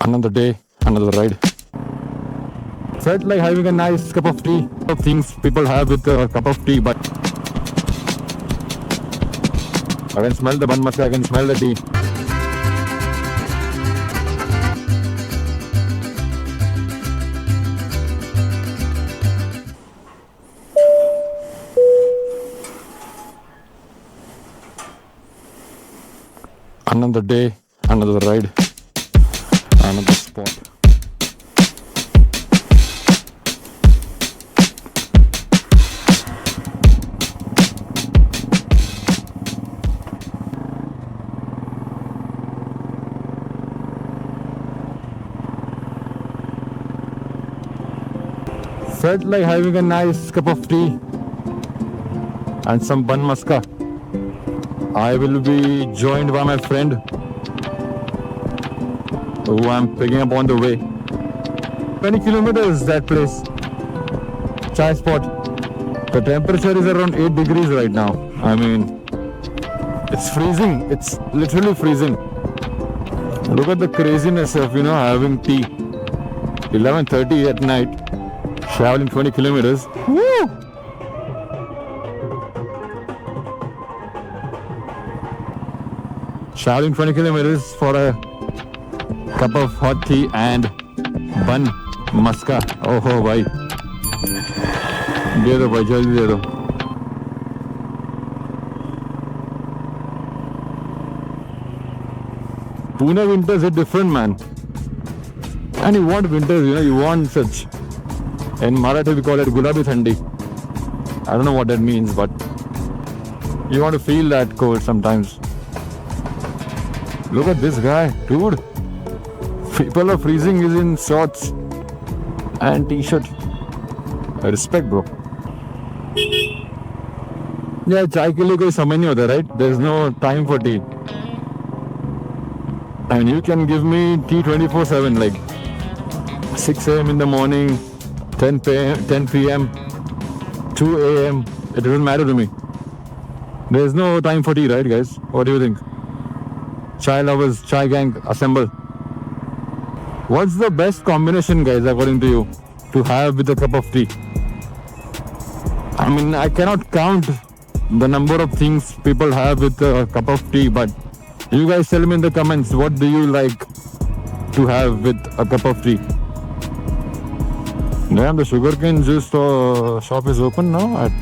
Another day, another ride. Felt like having a nice cup of tea. Things people have with a cup of tea, but I can smell the bun maska, I can smell the tea. Another day, another ride, another spot. Felt like having a nice cup of tea and some bun maska. I will be joined by my friend who I'm picking up on the way. 20 kilometers that place. Chai spot. The temperature is around 8 degrees right now. I mean, it's freezing. It's literally freezing. Look at the craziness of, having tea. 11:30 at night. Traveling 20 kilometers. Woo! Traveling 20 kilometers for a cup of hot tea and bun maska. Oh bhai. दे दो भाई, जल्दी दे दो. Pune winters are different, man. And you want winters, you want such. In Marathi we call it gulabi thandi. I don't know what that means, but you want to feel that cold sometimes. Look at this guy, dude. People are freezing. He's in shorts and t-shirt. I respect, bro. Yeah, chai ke liye koi samay nahi hota, right? There's no time for tea. And you can give me tea 24/7, like 6 a.m. in the morning, 10 p.m., 2 a.m. It doesn't matter to me. There's no time for tea, right, guys? What do you think? Chai lovers, chai gang, assemble. What's the best combination, guys, according to you, to have with a cup of tea? I mean, I cannot count the number of things people have with a cup of tea, but you guys tell me in the comments, what do you like to have with a cup of tea? Damn, the sugarcane juice shop is open now at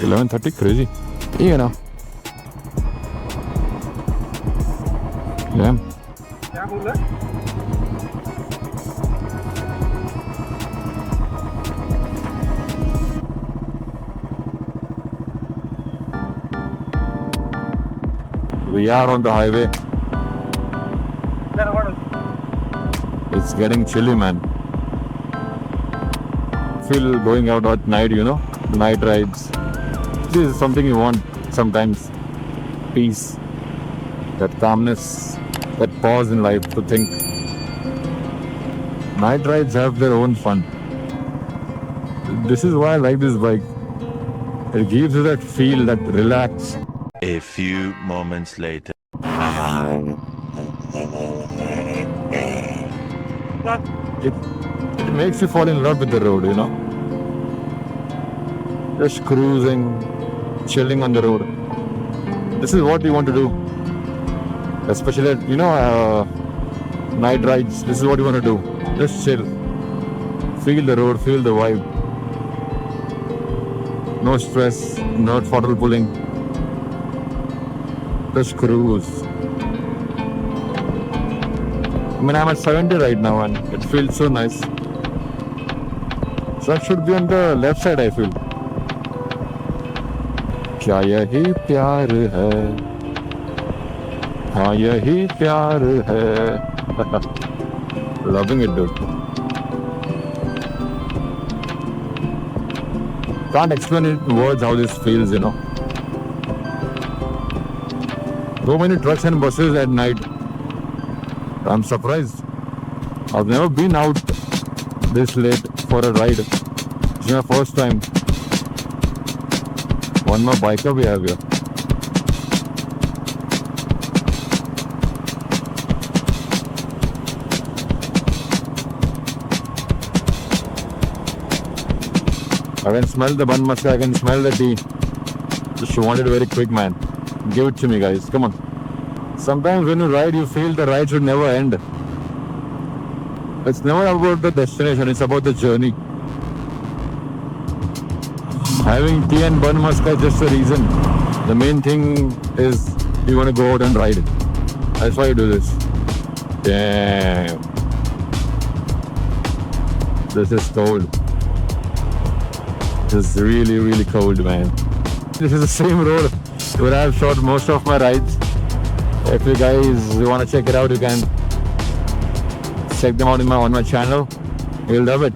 11:30. Crazy. Damn. क्या बोला? We are on the highway. It's getting chilly, man. Feel going out at night, night rides. This is something you want sometimes. Peace, that calmness, that pause in life to think. Night rides have their own fun. This is why I like this bike. It gives you that feel, that relax. A few moments later. It makes you fall in love with the road, Just cruising, chilling on the road. This is what you want to do. Especially at, night rides. This is what you want to do. Just chill. Feel the road, feel the vibe. No stress, no throttle pulling. Just cruise. I mean, I'm at 70 right now and it feels so nice. So it should be on the left side, I feel. क्या यही प्यार है? हाँ यही प्यार है. Loving it, dude. Can't explain it in words how this feels, So many trucks and buses at night. I'm surprised. I've never been out this late for a ride. It's my first time. One more biker we have here. I can smell the bun maska, I can smell the tea. Just want it very quick, man. Give it to me, guys. Come on. Sometimes when you ride, you feel the ride should never end. It's never about the destination, it's about the journey. Having tea and bun maska is just the reason. The main thing is you want to go out and ride it. That's why you do this. Damn. This is cold. This is really, really cold, man. This is the same road where I've shot most of my rides. If you guys want to check it out, you can check them out on my channel. You'll love it.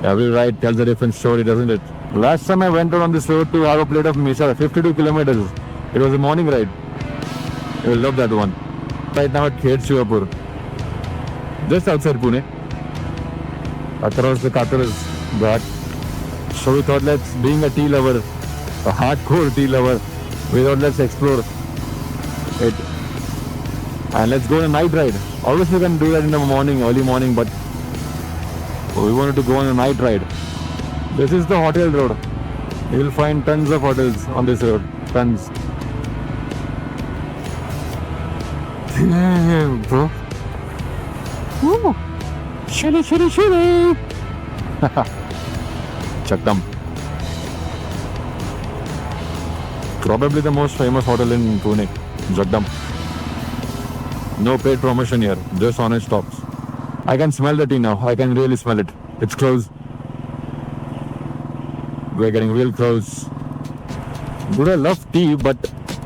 Every ride tells a different story, doesn't it? Last time I went out on this road to have a plate of misa, 52 kilometers. It was a morning ride. You'll love that one. Right now at Khed Shivapur, just outside Pune, across the Kataras Ghat. So we thought, being a tea lover, a hardcore tea lover, we thought let's explore it. And let's go on a night ride. Obviously you can do that in the morning, early morning, but we wanted to go on a night ride. This is the hotel road. You will find tons of hotels on this road. Tons. Damn, bro. Woo! Chilly, chilly, chilly! Chakdam. Probably the most famous hotel in Pune, Jagdam. No paid promotion here, just honest talks. I can smell the tea now. I can really smell it. It's close. We're getting real close. Dude, I love tea, but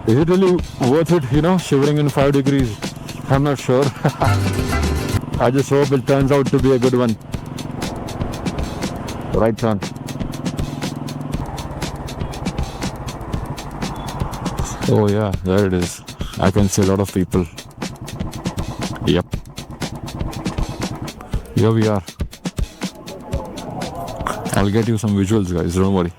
is it really worth it, shivering in 5 degrees? I'm not sure. I just hope it turns out to be a good one. Right turn. Oh yeah, there it is. I can see a lot of people. Yep. Here we are. I'll get you some visuals, guys, don't worry.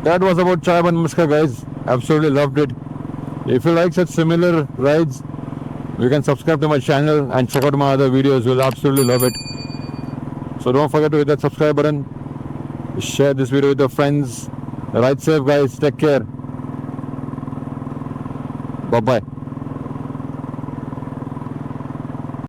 That was about Chai Ban Maska, guys. Absolutely loved it. If you like such similar rides, you can subscribe to my channel and check out my other videos. You'll absolutely love it. So don't forget to hit that subscribe button. Share this video with your friends. Ride safe, guys. Take care. Bye-bye.